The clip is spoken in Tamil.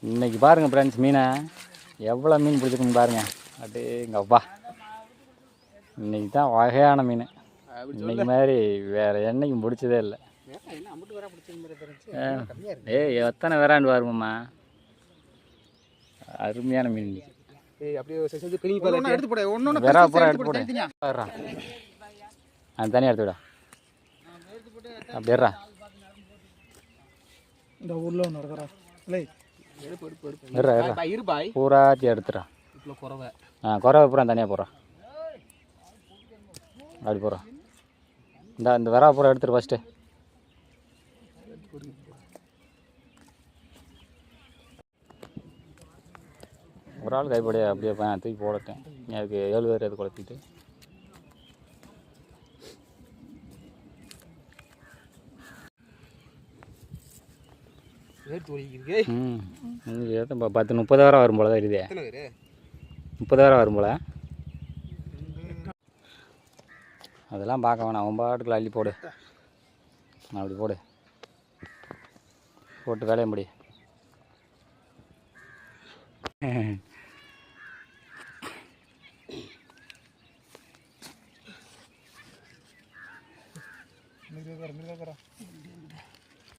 இன்றைக்கி பாருங்கள் ஃப்ரெண்ட்ஸ் மீனை எவ்வளோ மீன் பிடிச்சிருக்குன்னு பாருங்கள். அப்படியே இங்கே அப்பா இன்றைக்கி தான் வகையான மீன். இன்றைக்கி மாதிரி வேறு என்னைக்கும் பிடிச்சதே இல்லை. எத்தனை விராண்டு வருமாம்மா, அருமையான மீன். விரா பூரா எடுத்து போடு. தனியாக எடுத்து விடா. அப்படியா இந்த ஊரில் ஒன்று இருக்கிறா பூராச்சி எடுத்துடா. குறவை பூரா தனியாக போடுறான். அப்படி போடுறான். இந்த விரா பூரா எடுத்துரு ஃபஸ்ட்டு. ஒரு ஆள் கைப்படியா அப்படியே தூக்கி போடட்டேன். அதுக்கு 7 பேர் அது குழப்பிட்டு ம் 10-30,000 வரும் போல தான் இருக்குதே. 30,000 வரும் போல. அதெல்லாம் பார்க்க வேணாம், அவன் பாட்டுக்குள்ள அள்ளி போடு. அப்படி போட்டு வேலையை முடி.